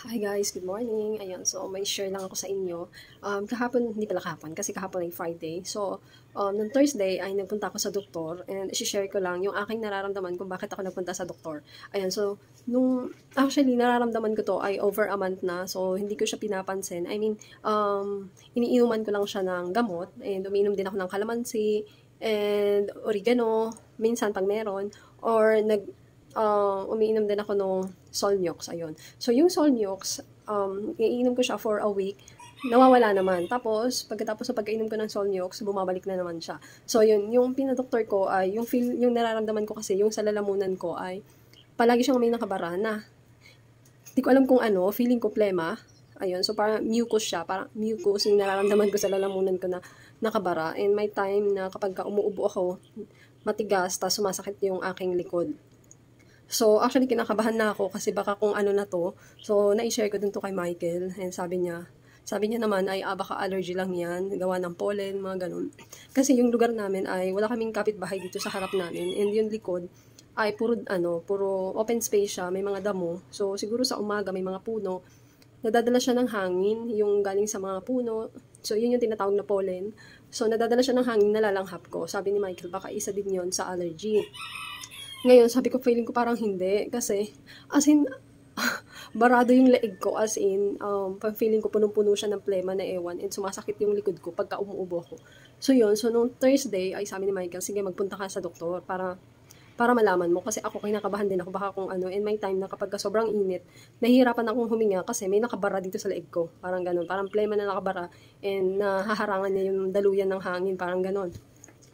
Hi guys, good morning. Ayun, so may share lang ako sa inyo. Kahapon, hindi pala kahapon, kasi kahapon ay Friday. So, nung Thursday ay nagpunta ako sa doktor and i-share ko lang yung aking nararamdaman kung bakit ako nagpunta sa doktor. Ayun, so, actually, nararamdaman ko to ay over a month na. So, hindi ko siya pinapansin. I mean, iniinuman ko lang siya ng gamot and umiinom din ako ng kalamansi and oregano, minsan pag meron, or umiinom din ako nung Solniox, ayun. So, yung Solniox, iinom ko siya for a week, nawawala naman. Tapos, pagkatapos sa pagkainom ko ng Solniox, bumabalik na naman siya. So, yun, yung pinadoktor ko ay, yung nararamdaman ko kasi, yung sa lalamunan ko ay, palagi siyang may nakabara na. Hindi ko alam kung ano, feeling ko plema. Ayun, so parang mucus siya, parang mucus yung nararamdaman ko sa lalamunan ko na nakabara. And may time na kapag umuubo ako, matigas, tapos sumasakit yung aking likod. So, actually, kinakabahan na ako kasi baka kung ano na to. So, na-share ko dun to kay Michael. And sabi niya naman ay baka allergy lang yan, gawa ng pollen, mga ganun. Kasi yung lugar namin ay wala kaming kapitbahay dito sa harap namin. And yung likod ay puro open space siya, may mga damo. So, siguro sa umaga may mga puno. Nadadala siya ng hangin, yung galing sa mga puno. So, yun yung tinatawag na pollen. So, nadadala siya ng hangin, nalalanghap ko. Sabi ni Michael, baka isa din yon sa allergy. Ngayon, sabi ko, feeling ko parang hindi. Kasi, as in, barado yung leeg ko. As in, feeling ko punong-puno siya ng plema na ewan. And sumasakit yung likod ko pagka umuubo ako. So, yun. So, nung Thursday, ay sabi ni Michael, sige, magpunta ka sa doktor para malaman mo. Kasi ako, kinakabahan din ako. Baka kung ano. And may time na kapag sobrang init, nahihirapan akong huminga kasi may nakabara dito sa leeg ko. Parang ganun. Parang plema na nakabara. And nahaharangan niya yung daluyan ng hangin. Parang ganun.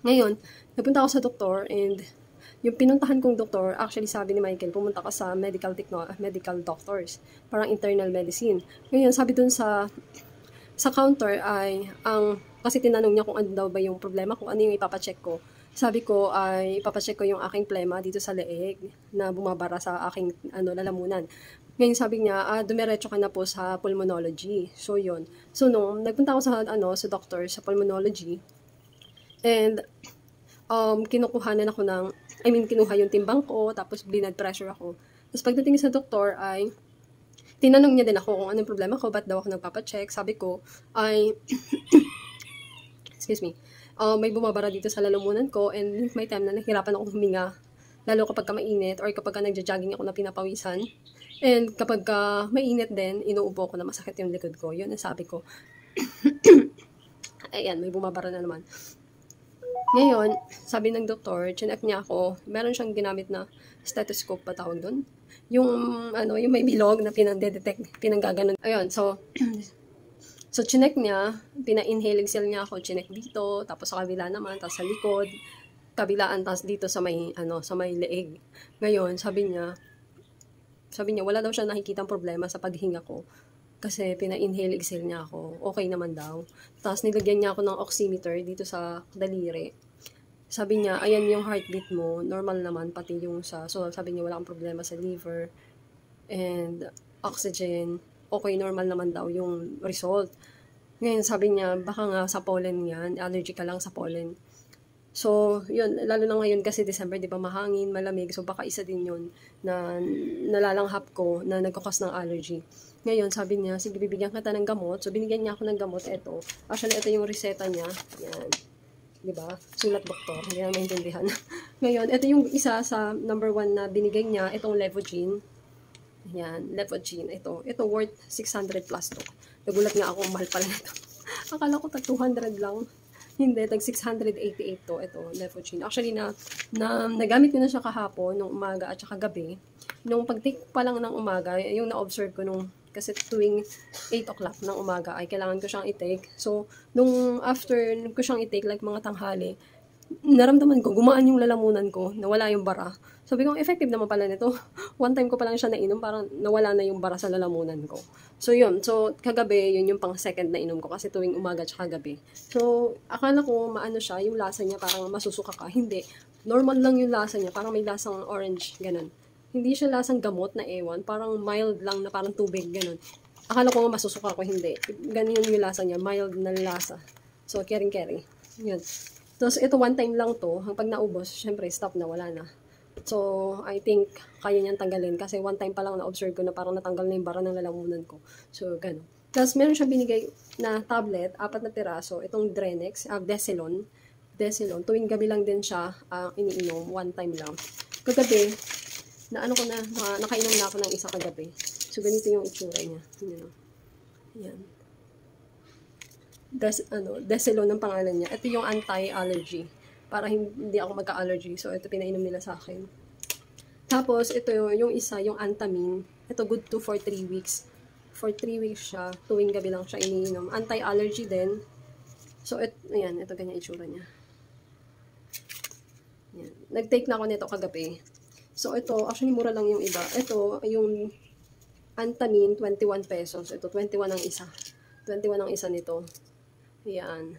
Ngayon, nagpunta ako sa doktor and yung pinuntahan kong doktor, actually sabi ni Michael, pumunta ka sa medical doctors, parang internal medicine. Ngayon, sabi dun sa counter ay, kasi tinanong niya kung ano daw ba yung problema, kung ano yung ipapacheck ko. Sabi ko ay ipapacheck ko yung aking plema dito sa leeg na bumabara sa aking lalamunan. Ngayon sabi niya, dumiretso ka na po sa pulmonology. So yun. So nung nagpunta ako sa doctor sa pulmonology and kinukuhanan ako kinuha yung timbang ko, tapos blood pressure ako. Tapos pagdating sa doktor ay, tinanong niya din ako kung anong problema ko, ba't daw ako nagpapacheck. Sabi ko ay, excuse me, may bumabara dito sa lalamunan ko and may time na nahirapan akong huminga, lalo kapag mainit or kapag nagja-jogging ako na pinapawisan. And kapag mainit din, inuubo ko na masakit yung likod ko. Yun ang sabi ko. Ayan, may bumabara na naman. Ngayon, sabi ng doktor, chinek niya ako, meron siyang ginamit na stethoscope pa tawag doon. Yung may bilog na pinanggaganon. Ayun, so chinek niya, pina-inhale exhale niya ako, chinek dito, tapos sa kabila naman, tapos sa likod, kabilaan, tapos dito sa may leeg. Ngayon, sabi niya, wala daw siya nakikitang problema sa paghinga ko. Kasi pina-inhale, exhale niya ako. Okay naman daw. Tapos nilagyan niya ako ng oximeter dito sa daliri. Sabi niya, ayan yung heartbeat mo. Normal naman, pati yung so sabi niya, wala kang problema sa liver. And oxygen. Okay, normal naman daw yung result. Ngayon, sabi niya, baka nga sa pollen yan. Allergy ka lang sa pollen. So, yun, lalo na ngayon kasi December, di ba, mahangin, malamig. So, baka isa din yun na nalalanghap ko na nagkakos ng allergy. Ngayon, sabi niya, sige, bibigyan kita ng gamot. So, binigyan niya ako ng gamot. Ito. Actually, ito yung reseta niya. Yan. Diba? Sulat doktor. Hindi na maintindihan. Ngayon, ito yung isa sa number 1 na binigay niya. Itong Levogene. Yan. Levogene. Ito worth 600 plus to. Nagulat nga ako, mahal pala nito. Akala ko tag 200 lang. Hindi, tag 688 to. Ito, Levogene. Actually, nagamit ko na siya kahapon, nung umaga at saka gabi. Nung pag-take pa lang ng umaga, yung na-observe ko kasi tuwing 8 o'clock ng umaga ay kailangan ko siyang i-take. So, nung after ko siyang i-take, like mga tanghali, naramdaman ko, gumaan yung lalamunan ko, nawala yung bara. Sabi ko, effective naman pala nito. One time ko pa lang siya nainom, parang nawala na yung bara sa lalamunan ko. So, yun. So, kagabi, yun yung pang second na inom ko kasi tuwing umaga at gabi. So, akala ko maano siya, yung lasa niya parang masusuka ka. Hindi. Normal lang yung lasa niya, parang may lasang orange, ganun. Hindi siya lasang gamot na ewan, parang mild lang na parang tubig, ganun. Akala ko nga masusuka ko, hindi. Ganyan yung lasa niya, mild na lasa. So, kering-kering. Yun. Tapos, ito one time lang to. Pag naubos, syempre, stop na, wala na. So, I think kaya niyang tanggalin kasi one time pa lang na-observe ko na parang natanggal na yung bara ng lalamunan ko. So, gano'n. Tapos, meron siyang binigay na tablet, 4 na piraso. Itong Drenex, Desilon. Desilon. Tuwing gabi lang din siya iniinom. One time lang. Kagabi, na ano ko na, nakainom na ako ng isa kagabi. So, ganito yung itsura niya. Yan. Desilon ng pangalan niya. Ito yung anti-allergy. Para hindi ako magka-allergy. So, ito pinainom nila sa akin. Tapos, ito yung isa, yung Antamin. Ito, good to for 3 weeks. For 3 weeks siya. Tuwing gabi lang siya iniinom. Anti-allergy din. So, ayan, ito ganyan itsura niya. Yan. Nag-take na ako nito kagabi. So, ito, actually, mura lang yung iba. Ito, yung Antamin, 21 pesos. Ito, 21 ang isa. 21 ang isa nito. Yan.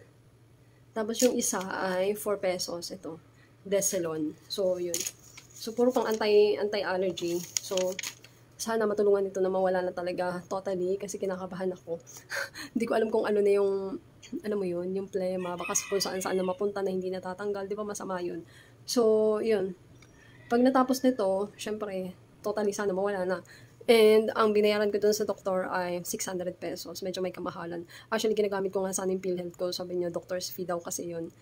Tapos yung isa ay 4 pesos. Ito. Desilon. So, yun. So, puro pang anti-allergy. So, sana matulungan ito na mawala na talaga totally kasi kinakabahan ako. Hindi ko alam kung ano na yung, ano mo yun, yung plema. Baka kung saan na mapunta na hindi natatanggal. Di ba masama yun? So, yun. Pag natapos nito, syempre, totally sana mawala na. And ang binayaran ko dun sa doktor ay 600 pesos. Medyo may kamahalan. Actually, ginagamit ko nga sana yung PhilHealth ko. Sabi niya, doctor's fee daw kasi yun.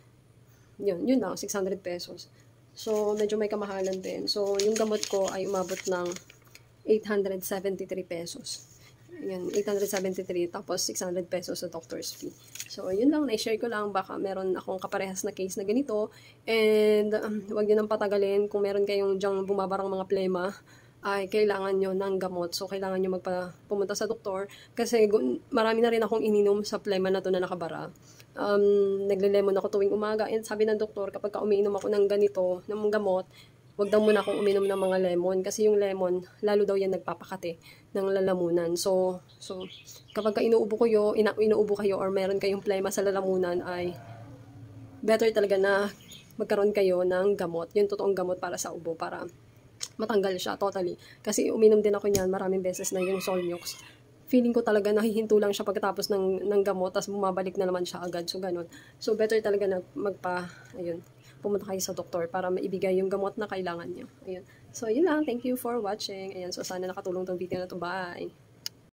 Yun lang, 600 pesos. So, medyo may kamahalan din. So, yung gamot ko ay umabot ng 873 pesos. Yan, 873 tapos 600 pesos sa doctor's fee. So, yun lang, na-share ko lang. Baka meron akong kaparehas na case na ganito. And, wag nyo nang patagalin. Kung meron kayong dyang bumabarang mga plema, ay kailangan nyo ng gamot. So, kailangan nyo pumunta sa doktor. Kasi marami na rin akong ininom sa plema na to na nakabara. Nagle-lemon ako tuwing umaga. And sabi ng doktor, kapag umiinom ako ng ganito, ng gamot, wag daw muna akong uminom ng mga lemon. Kasi yung lemon, lalo daw yan nagpapakate ng lalamunan. So kapag inuubo kayo or meron kayong plema sa lalamunan, ay better talaga na magkaroon kayo ng gamot. Yung totoong gamot para sa ubo, para matanggal siya totally. Kasi uminom din ako niyan maraming beses na yung Solmux. Feeling ko talaga nahihinto lang siya pagkatapos ng gamot, tapos bumabalik na naman siya agad. So, ganun. So, better talaga na pumunta kayo sa doktor para maibigay yung gamot na kailangan niyo. Ayun. So, yun lang. Thank you for watching. Ayan. So, sana nakatulong tong video na to. Bye!